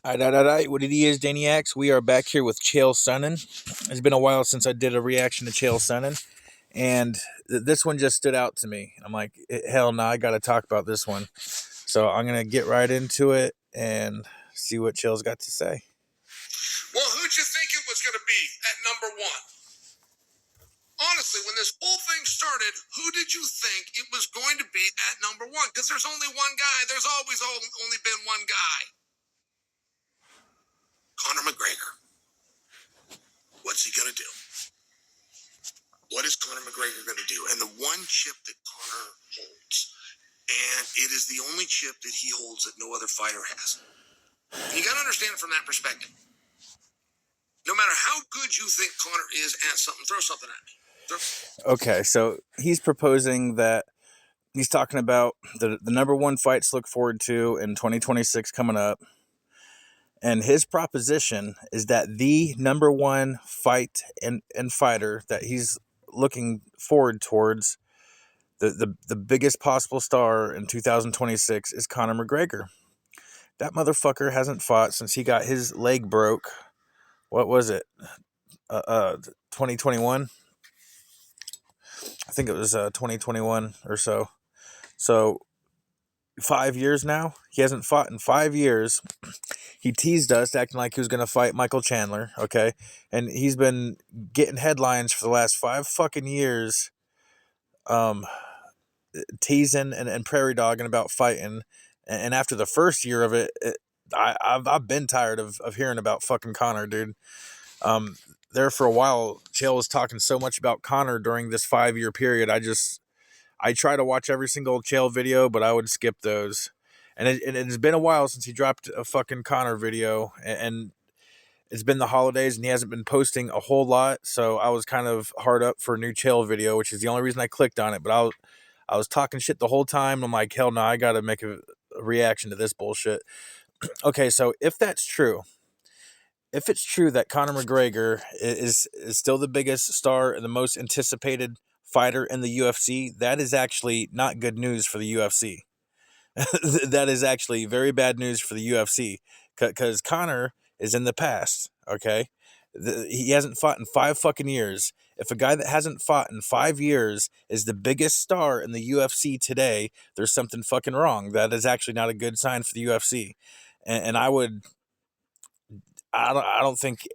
Alright, what it is, Daniacs. We are back here with Chael Sonnen. It's been a while since I did a reaction to Chael Sonnen, and this one just stood out to me. I'm like, hell no, I got to talk about this one. So I'm gonna get right into it and see what Chael's got to say. Well, who'd you think it was going to be at number one? Honestly, when this whole thing started, who did you think it was going to be at number one? Because there's only one guy. There's always only been one guy. Conor McGregor. What's he going to do? What is Conor McGregor going to do? And the one chip that Conor holds, and it is the only chip that he holds that no other fighter has. And you got to understand it from that perspective. No matter how good you think Conor is at something, throw something at me. Okay, so he's proposing that he's talking about the number one fights to look forward to in 2026 coming up. And his proposition is that the number one fight and fighter that he's looking forward towards, the biggest possible star in 2026, is Conor McGregor. That motherfucker hasn't fought since he got his leg broke. What was it? 2021? I think it was 2021 or so. So 5 years now? He hasn't fought in 5 years. He teased us, acting like he was going to fight Michael Chandler, okay? And he's been getting headlines for the last 5 fucking years, teasing and prairie dogging about fighting. And after the first year of it, I've been tired of hearing about fucking Conor, dude. There for a while, Chael was talking so much about Conor during this 5-year period. I try to watch every single Chael video, but I would skip those. And it's been a while since he dropped a fucking Conor video, and it's been the holidays, and he hasn't been posting a whole lot. So I was kind of hard up for a new Chael video, which is the only reason I clicked on it. But I was talking shit the whole time. I'm like, hell no, I got to make a reaction to this bullshit. Okay, so if that's true, if it's true that Conor McGregor is still the biggest star and the most anticipated fighter in the UFC, that is actually not good news for the UFC. That is actually very bad news for the UFC, because Conor is in the past. Okay, he hasn't fought in 5 fucking years. If a guy that hasn't fought in 5 years is the biggest star in the UFC today, there's something fucking wrong. That is actually not a good sign for the UFC. And I don't think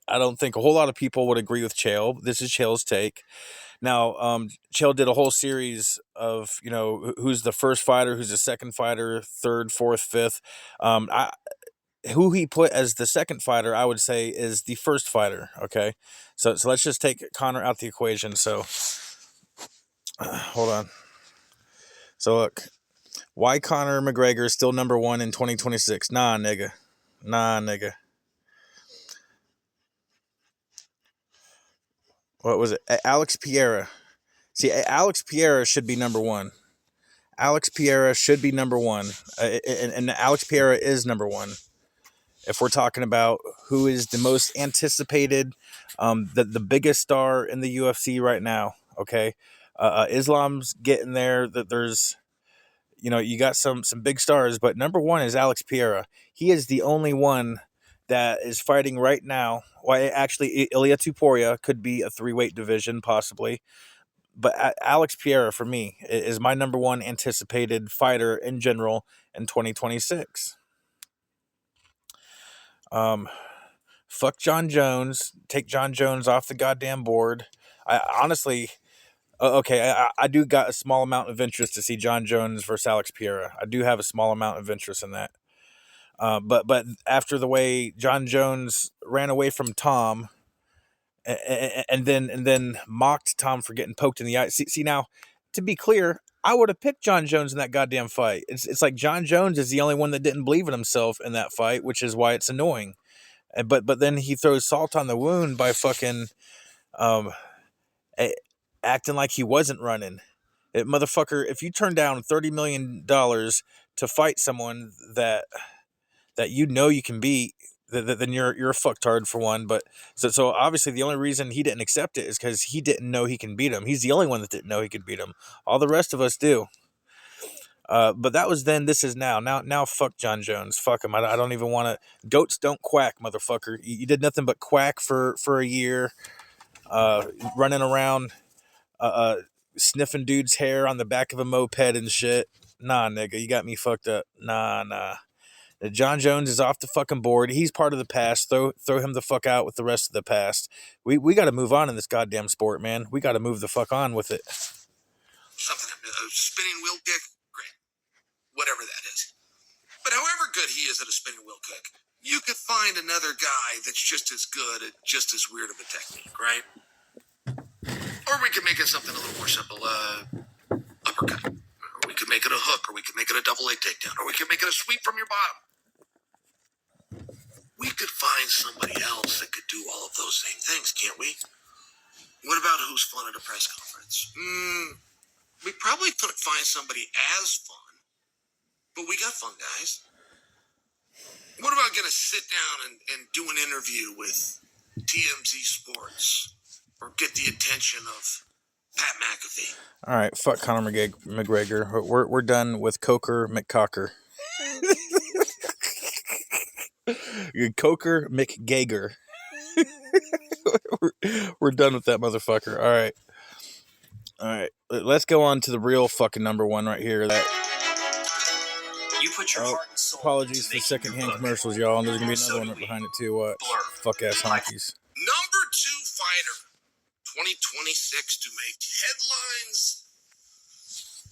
I don't think a whole lot of people would agree with Chael. This is Chael's take. Now, Chael did a whole series of, who's the first fighter, who's the second fighter, third, fourth, fifth. Who he put as the second fighter, I would say, is the first fighter. Okay, so let's just take Conor out the equation. So, hold on. So look, why Conor McGregor is still number one in 2026? Nah, nigga. What was it? Alex Pereira. See, Alex Pereira should be number one. Alex Pereira should be number one. And Alex Pereira is number one. If we're talking about who is the most anticipated, the biggest star in the UFC right now, okay? Islam's getting there. That there's, you got some big stars, but number one is Alex Pereira. He is the only one that is fighting right now. Well, actually, Ilia Tuporia could be a 3-weight division, possibly. But Alex Pereira, for me, is my number one anticipated fighter in general in 2026. Fuck John Jones. Take John Jones off the goddamn board. I honestly, okay, I do got a small amount of interest to see John Jones versus Alex Pereira. I do have a small amount of interest in that. But after the way John Jones ran away from Tom, and then mocked Tom for getting poked in the eye. See now, to be clear, I would have picked John Jones in that goddamn fight. It's like John Jones is the only one that didn't believe in himself in that fight, which is why it's annoying. But then he throws salt on the wound by fucking acting like he wasn't running. Motherfucker, if you turn down $30 million to fight someone that you can beat, then you're a fucktard for one. But so obviously the only reason he didn't accept it is because he didn't know he can beat him. He's the only one that didn't know he could beat him. All the rest of us do. But that was then. This is now. Now, fuck John Jones. Fuck him. I don't even want to. Goats don't quack, motherfucker. You did nothing but quack for a year, running around, sniffing dudes' hair on the back of a moped and shit. Nah, nigga, you got me fucked up. Nah. John Jones is off the fucking board. He's part of the past. Throw him the fuck out with the rest of the past. We got to move on in this goddamn sport, man. We got to move the fuck on with it. Something, a spinning wheel kick, great, whatever that is. But however good he is at a spinning wheel kick, you could find another guy that's just as good at just as weird of a technique, right? Or we could make it something a little more simple, uppercut. Or we could make it a hook, or we could make it a double leg takedown, or we could make it a sweep from your bottom. We could find somebody else that could do all of those same things, can't we? What about who's fun at a press conference? We probably couldn't find somebody as fun, but we got fun guys. What about getting to sit down and do an interview with TMZ Sports or get the attention of Pat McAfee? All right, fuck Conor McGregor. We're done with Coker McCocker. Coker McGager. we're done with that motherfucker. All right. Let's go on to the real fucking number one right here. That you put your heart and soul. Apologies for secondhand commercials, y'all. And there's gonna be another one right behind it too. What? Fuck ass honkies. Number 2 fighter, 2026 to make headlines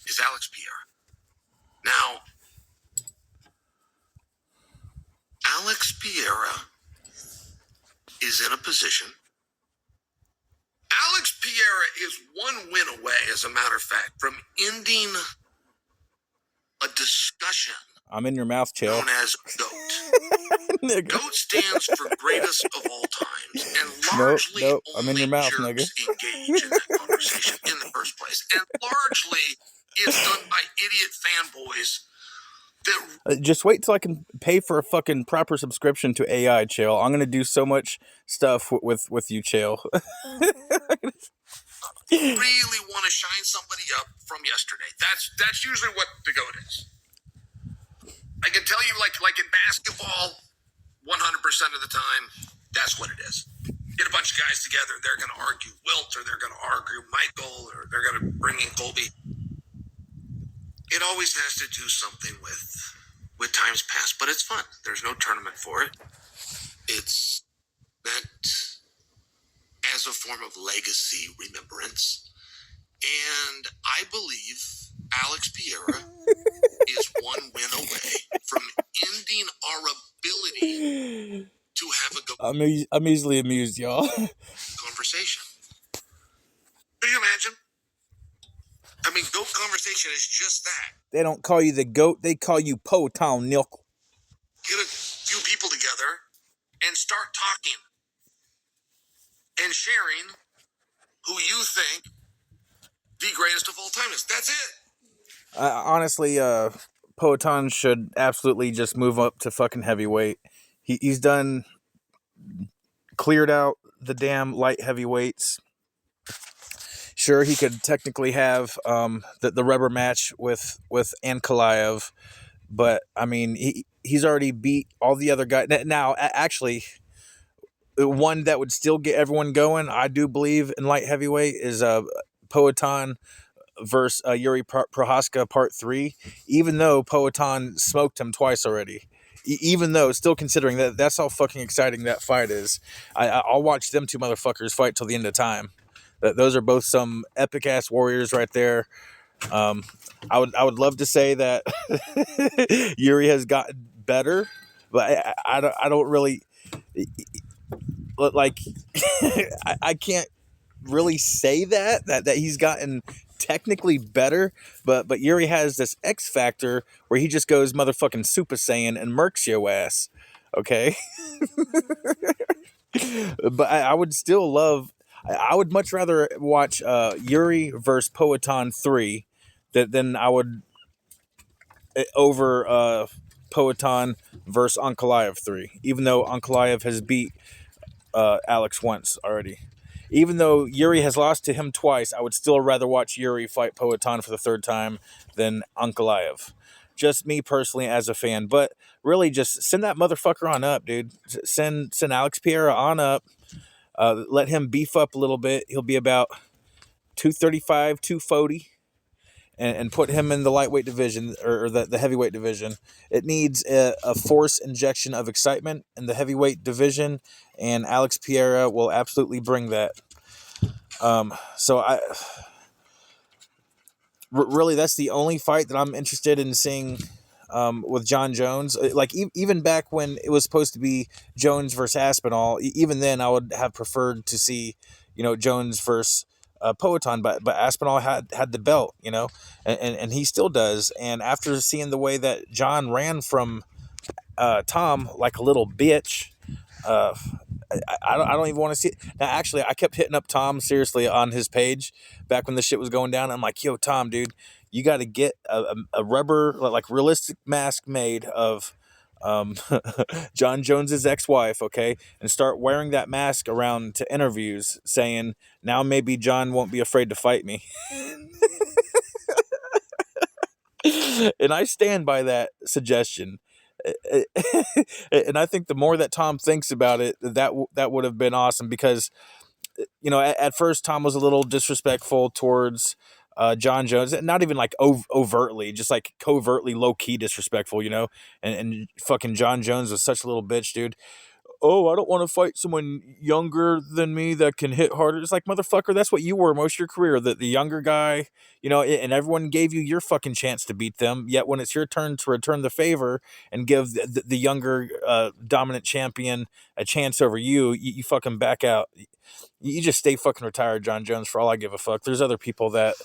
is Alex Pereira. Now, Alex Pereira is in a position. Alex Pereira is one win away, as a matter of fact, from ending a discussion I'm in your mouth, Chael. known as GOAT. GOAT stands for greatest of all times, and largely nope. I'm in only your mouth, jerks nigga. engage in that conversation in the first place. And largely, it's done by idiot fanboys that Just wait till I can pay for a fucking proper subscription to AI, Chael. I'm gonna do so much stuff with you, Chael. really want to shine somebody up from yesterday. That's usually what the GOAT is. I can tell you, like in basketball, 100% of the time, that's what it is. Get a bunch of guys together, they're going to argue Wilt, or they're going to argue Michael, or they're going to bring in Colby. It always has to do something with times past, but it's fun. There's no tournament for it. It's meant as a form of legacy remembrance. And I believe Alex Pereira is one win away from ending our ability to have a GOAT I'm easily amused, y'all. conversation. Can you imagine? I mean, GOAT conversation is just that. They don't call you the GOAT, they call you Po Town Nickel. Get a few people together and start talking and sharing who you think the greatest of all time is. That's it. Honestly, Poatan should absolutely just move up to fucking heavyweight. He's done cleared out the damn light heavyweights. Sure, he could technically have the rubber match with Ankalaev, but I mean he's already beat all the other guys. Now, actually, one that would still get everyone going, I do believe, in light heavyweight is Poatan versus Yuri Prohaska Part 3, even though Poatan smoked him twice already. Even though, still considering that's how fucking exciting that fight is. I'll watch them two motherfuckers fight till the end of time. Those are both some epic ass warriors right there. I would love to say that Yuri has gotten better, but I don't really like. I can't really say that he's gotten technically better, but Yuri has this X factor where he just goes motherfucking Super Saiyan and murks your ass. Okay. But I would still love. I would much rather watch Yuri versus Poatan 3 than I would over Poatan versus Ankalaev 3, even though Ankalaev has beat Alex once already. even though Yuri has lost to him twice, I would still rather watch Yuri fight Poatan for the third time than Ankalaev. Just me personally as a fan, but really just send that motherfucker on up, dude. Send Alex Pereira on up. Let him beef up a little bit. He'll be about 235, 240. And put him in the lightweight division or the heavyweight division. It needs a force injection of excitement in the heavyweight division, and Alex Pereira will absolutely bring that. Really, that's the only fight that I'm interested in seeing with John Jones. Like even back when it was supposed to be Jones versus Aspinall, even then I would have preferred to see Jones versus Poatan, but Aspinall had the belt, and he still does. And after seeing the way that John ran from Tom like a little bitch, I don't even want to see it. Now, actually, I kept hitting up Tom seriously on his page back when the shit was going down. I'm like, yo, Tom, dude, you got to get a rubber, like realistic mask made of John Jones's ex-wife, okay, and start wearing that mask around to interviews, saying, now maybe John won't be afraid to fight me. And I stand by that suggestion. And I think the more that Tom thinks about it, that would have been awesome, because at first Tom was a little disrespectful towards John Jones, not even like overtly, just like covertly, low key disrespectful, and fucking John Jones was such a little bitch, dude. Oh, I don't want to fight someone younger than me that can hit harder. It's like, motherfucker, that's what you were most of your career, the younger guy, and everyone gave you your fucking chance to beat them. Yet when it's your turn to return the favor and give the younger dominant champion a chance over you, you fucking back out. You just stay fucking retired, John Jones, for all I give a fuck. There's other people that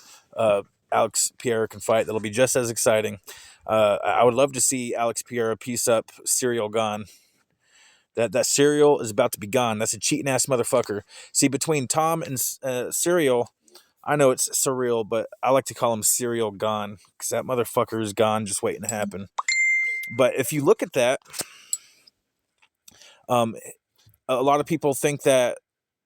Alex Pereira can fight that'll be just as exciting. I would love to see Alex Pereira piece up Ciryl Gane. That Ciryl is about to be gone. That's a cheating ass motherfucker. See, between Tom and Ciryl, I know it's surreal, but I like to call him Ciryl Gane, because that motherfucker is gone, just waiting to happen. But if you look at that, a lot of people think that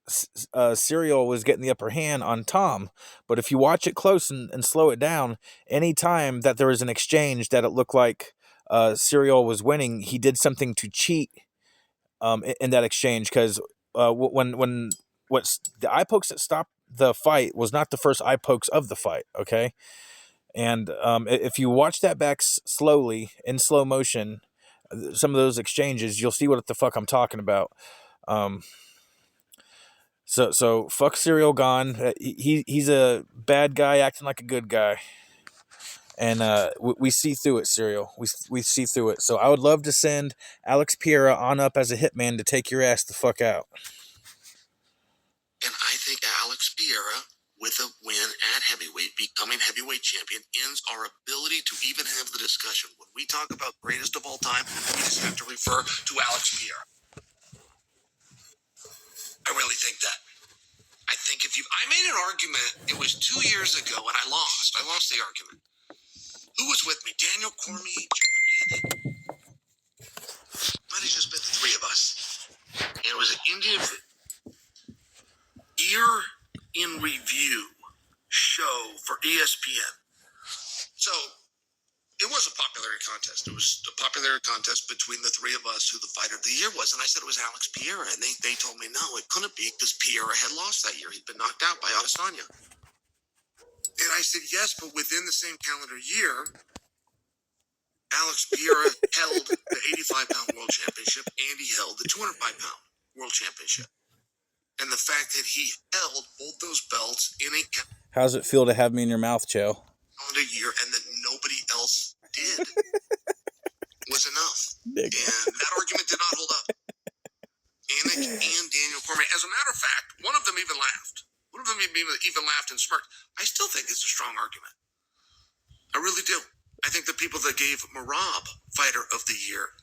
Ciryl was getting the upper hand on Tom, but if you watch it close and slow it down, any time that there was an exchange that it looked like Ciryl was winning, he did something to cheat in that exchange, because when what's the eye pokes that stopped the fight was not the first eye pokes of the fight, okay? And if you watch that back slowly in slow motion, some of those exchanges, you'll see what the fuck I'm talking about. So fuck Ciryl Gane. He's a bad guy acting like a good guy. And we see through it, Ciryl. We see through it. So I would love to send Alex Pereira on up as a hitman to take your ass the fuck out. And I think Alex Pereira, with a win at heavyweight, becoming heavyweight champion, ends our ability to even have the discussion. When we talk about greatest of all time, we just have to refer to Alex Pereira. I really think that. I think I made an argument, it was 2 years ago, and I lost. I lost the argument. Who was with me? Daniel Cormier, John Hannon. Might have just been the three of us. And it was an Indian year in review show for ESPN. So it was a popularity contest. It was a popularity contest between the three of us who the fighter of the year was. And I said it was Alex Pereira. And they told me no, it couldn't be, because Pereira had lost that year. He'd been knocked out by Adesanya. And I said, yes, but within the same calendar year, Alex Pereira held the 85-pound world championship, and he held the 205-pound world championship. And the fact that he held both those belts in a How's it feel to have me in your mouth, Joe? calendar year, and that nobody else did, was enough. And that argument did not hold up. Anik and Daniel Cormier. As a matter of fact, one of them even laughed. One of them even laughed and smirked. I still think it's a strong argument. I really do. I think the people that gave Merab Fighter of the Year,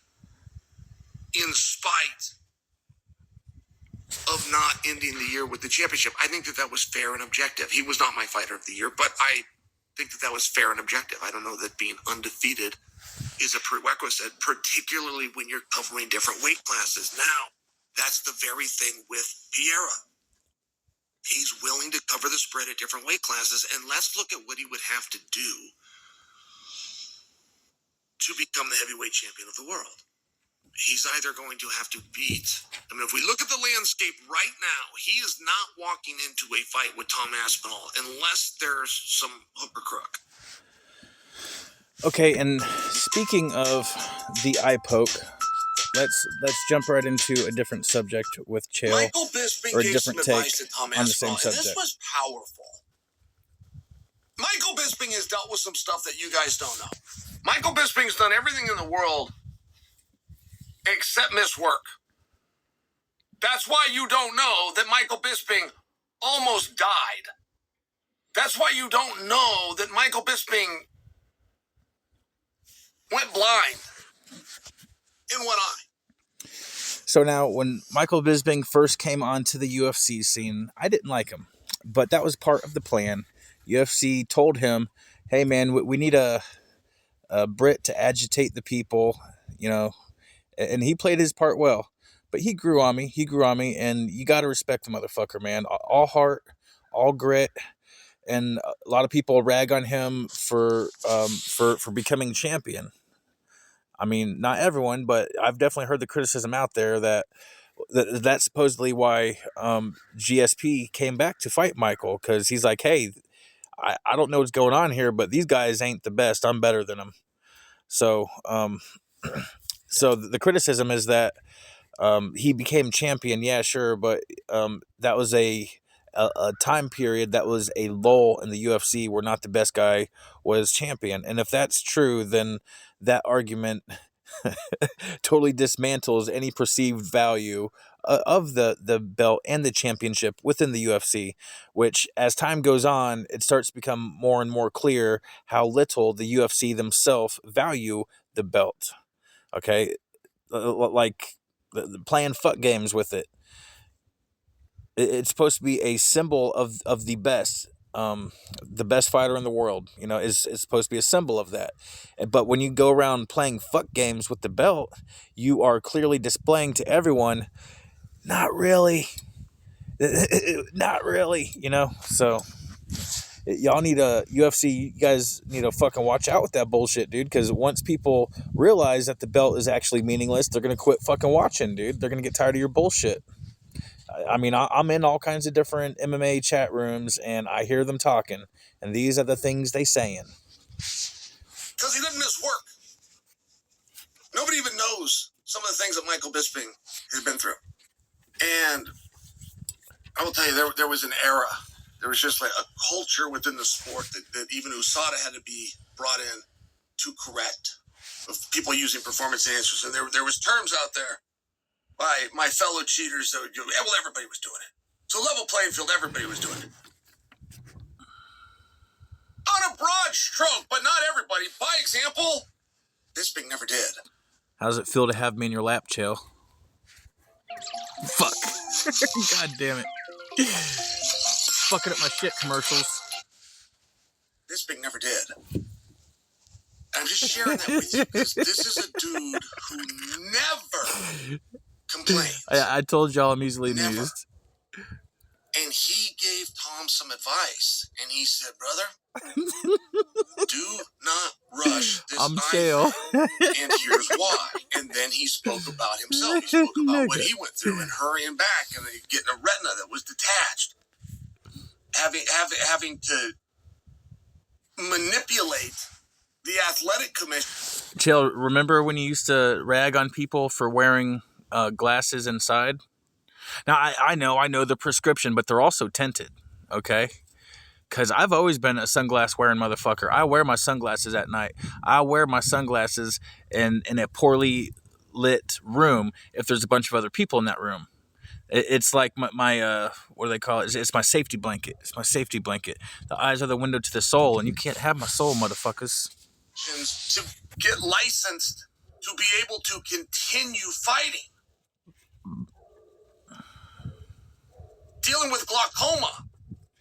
in spite of not ending the year with the championship, I think that was fair and objective. He was not my Fighter of the Year, but I think that was fair and objective. I don't know that being undefeated is a prerequisite, particularly when you're covering different weight classes. Now, that's the very thing with Pereira. He's willing to cover the spread at different weight classes, and let's look at what he would have to do to become the heavyweight champion of the world. He's either going to have to beat, I mean, if we look at the landscape right now, he is not walking into a fight with Tom Aspinall unless there's some hook or crook. Okay, and speaking of the eye poke, let's jump right into a different subject with Chael, Michael Bisping or a gave different some take advice to Tom on the same Aspinall, and subject. this was powerful. Michael Bisping has dealt with some stuff that you guys don't know. Michael Bisping's done everything in the world except miss work. That's why you don't know that Michael Bisping almost died. That's why you don't know that Michael Bisping went blind in one eye. So now, when Michael Bisping first came onto the UFC scene, I didn't like him, but that was part of the plan. UFC told him, "Hey, man, we need a Brit to agitate the people," you know, and he played his part well. But he grew on me, and you got to respect the motherfucker, man. All heart, all grit, and a lot of people rag on him for becoming champion. I mean, not everyone, but I've definitely heard the criticism out there that's supposedly why GSP came back to fight Michael, because he's like, hey, I don't know what's going on here, but these guys ain't the best. I'm better than them. So so the criticism is that he became champion, yeah, sure, but that was a time period, that was a lull in the UFC where not the best guy was champion. And if that's true, then that argument totally dismantles any perceived value of the belt and the championship within the UFC, which as time goes on, it starts to become more and more clear how little the UFC themselves value the belt. Okay, like playing fuck games with it. It's supposed to be a symbol of the best fighter in the world. You know, is supposed to be a symbol of that. But when you go around playing fuck games with the belt, you are clearly displaying to everyone, not really, not really. You know, so y'all need a UFC. You guys need to fucking watch out with that bullshit, dude. Because once people realize that the belt is actually meaningless, they're gonna quit fucking watching, dude. They're gonna get tired of your bullshit. I mean, I'm in all kinds of different MMA chat rooms, and I hear them talking, and these are the things they saying. Because he didn't miss work. Nobody even knows some of the things that Michael Bisping has been through. And I will tell you, there was an era. There was just like a culture within the sport that even USADA had to be brought in to correct, of people using performance enhancers. And there was terms out there by my fellow cheaters that would go, yeah, well, everybody was doing it. So level playing field, everybody was doing it. On a broad stroke, but not everybody. By example, Bisping never did. How does it feel to have me in your lap, Chael? Fuck. God damn it. Fucking up my shit commercials. Bisping never did. I'm just sharing that with you because this is a dude who never complains. I told y'all I'm easily Never. amused. And he gave Tom some advice, and he said, brother, do not rush this I'm eye Chael. thing, and here's why. And then he spoke about himself. He spoke about what he went through and hurrying back and then getting a retina that was detached. Having to manipulate the athletic commission. Chael, remember when you used to rag on people for wearing glasses inside? Now, I know the prescription, but they're also tinted, okay? Because I've always been a sunglass wearing motherfucker. I wear my sunglasses at night. I wear my sunglasses in a poorly lit room if there's a bunch of other people in that room. It's like my what do they call it? It's my safety blanket. It's my safety blanket. The eyes are the window to the soul, and you can't have my soul, motherfuckers. To get licensed to be able to continue fighting. Dealing with glaucoma.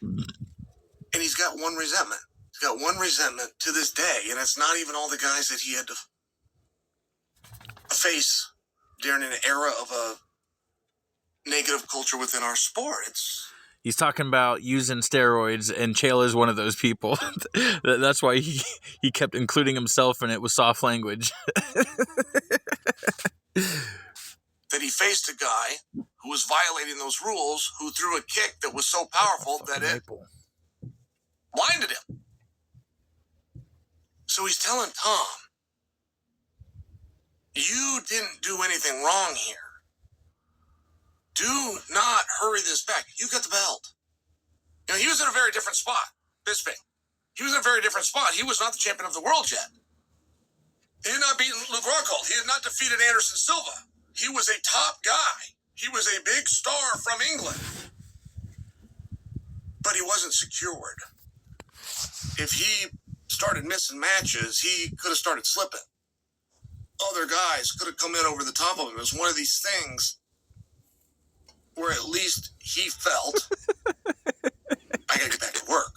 And he's got one resentment. He's got one resentment to this day, and it's not even all the guys that he had to face during an era of a negative culture within our sport. He's talking about using steroids, and Chael is one of those people. That's why he kept including himself in it with soft language. That he faced a guy who was violating those rules, who threw a kick that was so powerful that it blinded him. So he's telling Tom, you didn't do anything wrong here. Do not hurry this back. You got the belt. You know, he was in a very different spot. Bisping. He was in a very different spot. He was not the champion of the world yet. He had not beaten Luke Rockhold. He had not defeated Anderson Silva. He was a top guy. He was a big star from England. But he wasn't secured. If he started missing matches, he could have started slipping. Other guys could have come in over the top of him. It was one of these things where at least he felt, I gotta get back to work.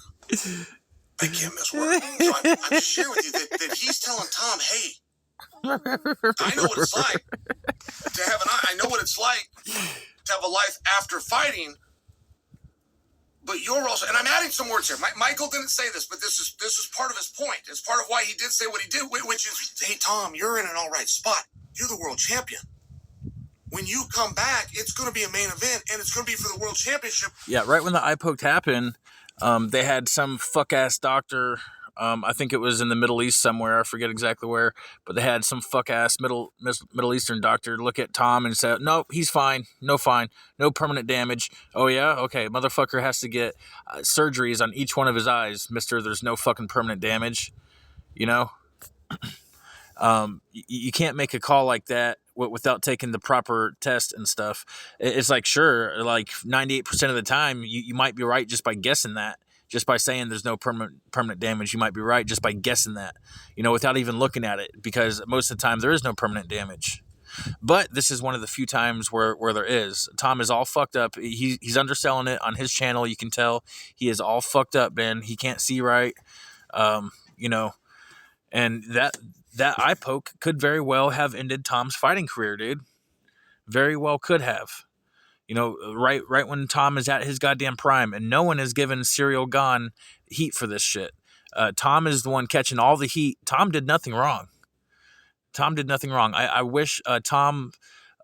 I can't miss work. So I'm just sharing with you that he's telling Tom, hey, I know what it's like to have I know what it's like to have a life after fighting, but you're also, and I'm adding some words here. Michael didn't say this, but this is part of his point. It's part of why he did say what he did, which is, hey, Tom, you're in an all right spot. You're the world champion. When you come back, it's going to be a main event, and it's going to be for the world championship. Yeah, right when the eye poked happened, they had some fuck-ass doctor, I think it was in the Middle East somewhere, I forget exactly where, but they had some fuck-ass Middle Eastern doctor look at Tom and say, nope, he's fine, no permanent damage. Oh yeah? Okay, motherfucker has to get surgeries on each one of his eyes, mister, there's no fucking permanent damage, you know? You can't make a call like that without taking the proper test and stuff. It's like, sure, like 98% of the time, you might be right just by guessing that. Just by saying there's no permanent damage, you might be right just by guessing that, you know, without even looking at it, because most of the time there is no permanent damage. But this is one of the few times where there is. Tom is all fucked up. He's underselling it on his channel. You can tell he is all fucked up, man. He can't see right, you know, and that eye poke could very well have ended Tom's fighting career, dude. Very well could have. You know, right when Tom is at his goddamn prime, and no one has given Ciryl Gane heat for this shit. Tom is the one catching all the heat. Tom did nothing wrong. I wish Tom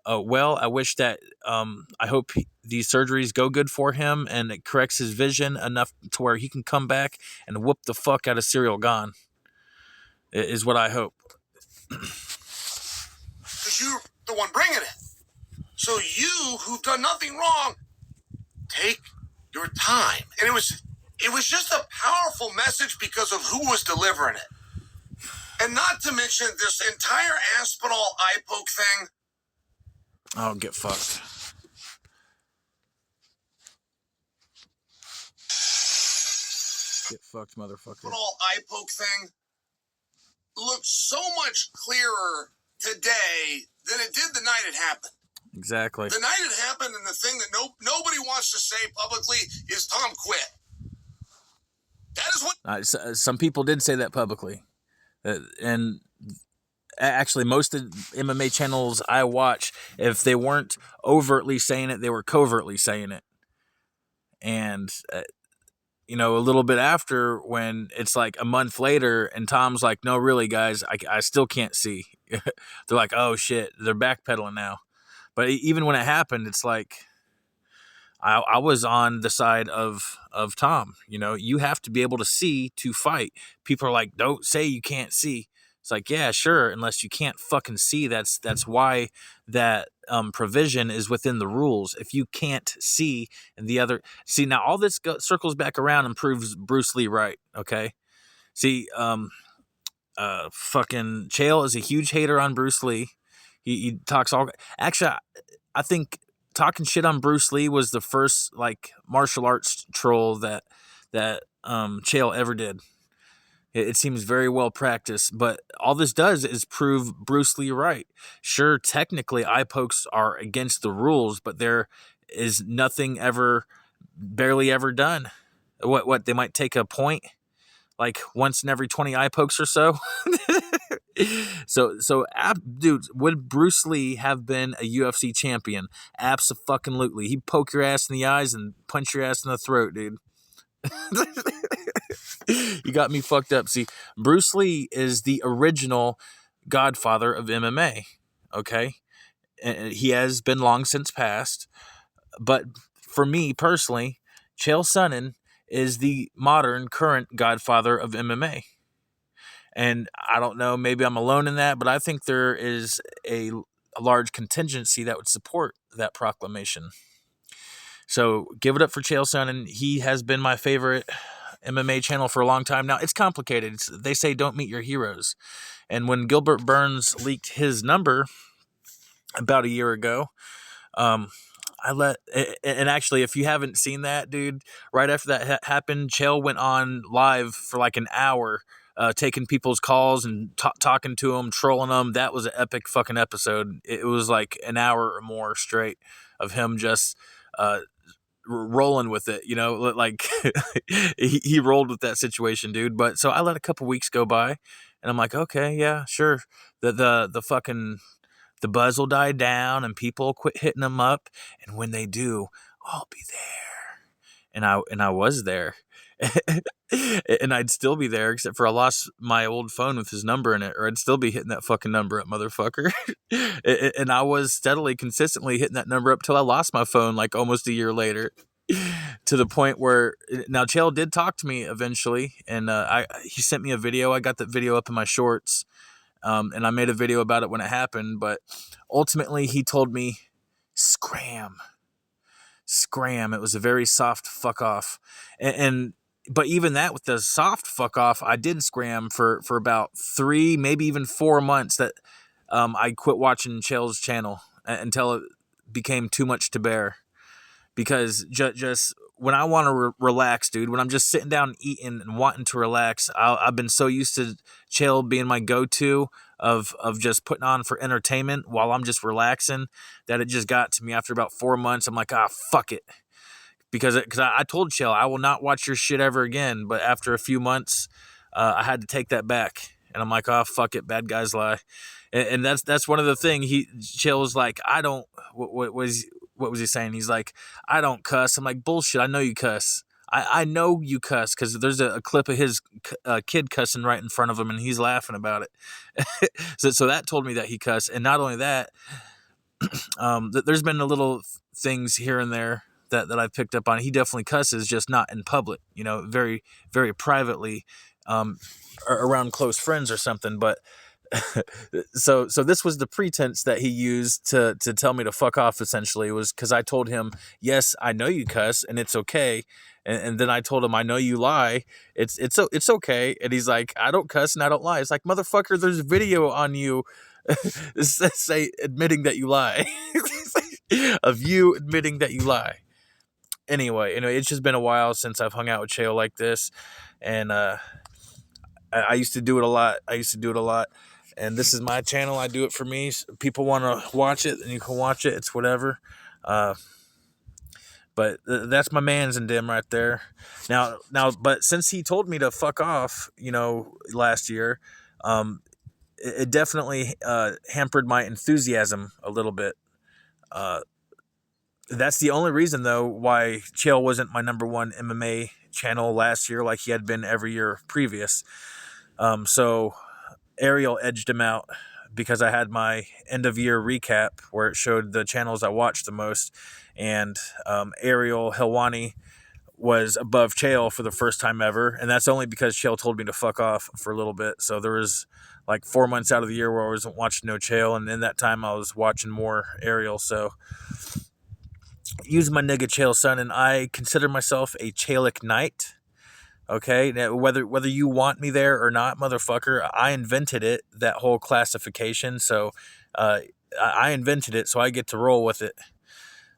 well. I wish that I hope these surgeries go good for him and it corrects his vision enough to where he can come back and whoop the fuck out of Ciryl Gane. Is what I hope. Because you're the one bringing it. So you, who've done nothing wrong, take your time. And it was just a powerful message because of who was delivering it. And not to mention this entire Aspinall eye poke thing. Oh, get fucked. Get fucked, motherfucker. Aspinall eye poke thing looks so much clearer today than it did the night it happened. Exactly. The night it happened, and the thing that nobody wants to say publicly is Tom quit. That is what... some people did say that publicly. And actually, most of MMA channels I watch, if they weren't overtly saying it, they were covertly saying it. And, you know, a little bit after, when it's like a month later, and Tom's like, no, really, guys, I still can't see. They're like, oh, shit, they're backpedaling now. But even when it happened, it's like, I was on the side of Tom. You know, you have to be able to see to fight. People are like, don't say you can't see. It's like, yeah, sure, unless you can't fucking see. That's why that provision is within the rules. If you can't see, and the other... See, now all this circles back around and proves Bruce Lee right, okay? See, fucking Chael is a huge hater on Bruce Lee. He talks all... Actually, I think talking shit on Bruce Lee was the first, like, martial arts troll that Chael ever did. It seems very well practiced, but all this does is prove Bruce Lee right. Sure, technically, eye pokes are against the rules, but there is nothing barely ever done. What, they might take a point, like once in every 20 eye pokes or so. Dude, would Bruce Lee have been a UFC champion? Abso-fucking-lutely. He'd poke your ass in the eyes and punch your ass in the throat, dude. You got me fucked up. See, Bruce Lee is the original godfather of MMA. Okay, and he has been long since passed, but for me personally, Chael Sonnen is the modern current godfather of MMA. And I don't know, maybe I'm alone in that, but I think there is a large contingency that would support that proclamation. So give it up for Chael Sonnen. He has been my favorite MMA channel for a long time now. It's complicated. They say don't meet your heroes. And when Gilbert Burns leaked his number about a year ago, and actually, if you haven't seen that, dude, right after that happened, Chael went on live for like an hour, taking people's calls and talking to them, trolling them. That was an epic fucking episode. It was like an hour or more straight of him just rolling with it, you know, like he rolled with that situation, dude. But so I let a couple weeks go by, and I'm like, okay, yeah, sure. The fucking the buzz will die down and people quit hitting them up, and when they do, I'll be there. And I was there. And I'd still be there, except for I lost my old phone with his number in it, or I'd still be hitting that fucking number up, motherfucker. And I was steadily, consistently hitting that number up till I lost my phone, like almost a year later, to the point where now Chael did talk to me eventually, and he sent me a video. I got that video up in my shorts. And I made a video about it when it happened, but ultimately he told me, scram. It was a very soft fuck off. But even that, with the soft fuck off, I did scram for about 3, maybe even 4 months that I quit watching Chael's channel until it became too much to bear. Because just when I want to relax, dude, when I'm just sitting down eating and wanting to relax, I've been so used to Chael being my go-to of just putting on for entertainment while I'm just relaxing, that it just got to me after about 4 months. I'm like, fuck it. Because I told Chael, I will not watch your shit ever again. But after a few months, I had to take that back. And I'm like, fuck it, bad guys lie. And that's one of the things. Chael was like, I don't, what was he saying? He's like, I don't cuss. I'm like, bullshit, I know you cuss. I know you cuss, because there's a clip of his kid cussing right in front of him, and he's laughing about it. so that told me that he cussed. And not only that, there's been a little things here and there that I've picked up on. He definitely cusses, just not in public, you know, very, very privately, around close friends or something. But so this was the pretense that he used to tell me to fuck off, essentially, was because I told him, yes, I know you cuss and it's okay. And then I told him, I know you lie. It's okay. And he's like, I don't cuss and I don't lie. It's like, motherfucker, there's video on you say admitting that you lie. Of you admitting that you lie. Anyway, it's just been a while since I've hung out with Chael like this. And I used to do it a lot. And this is my channel. I do it for me. People want to watch it, and you can watch it. It's whatever. But that's my man's and dim right there. Now, but since he told me to fuck off, last year, it definitely hampered my enthusiasm a little bit. That's the only reason, though, why Chael wasn't my number one MMA channel last year, like he had been every year previous. So Ariel edged him out because I had my end of year recap where it showed the channels I watched the most, and Ariel Helwani was above Chael for the first time ever, and that's only because Chael told me to fuck off for a little bit. So there was like 4 months out of the year where I wasn't watching no Chael, and in that time I was watching more Ariel. So using my nigga Chael Sonnen, I consider myself a Chaelic Knight. Okay, now, whether you want me there or not, motherfucker, I invented it, that whole classification. So I invented it, so I get to roll with it.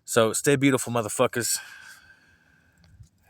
So stay beautiful, motherfuckers.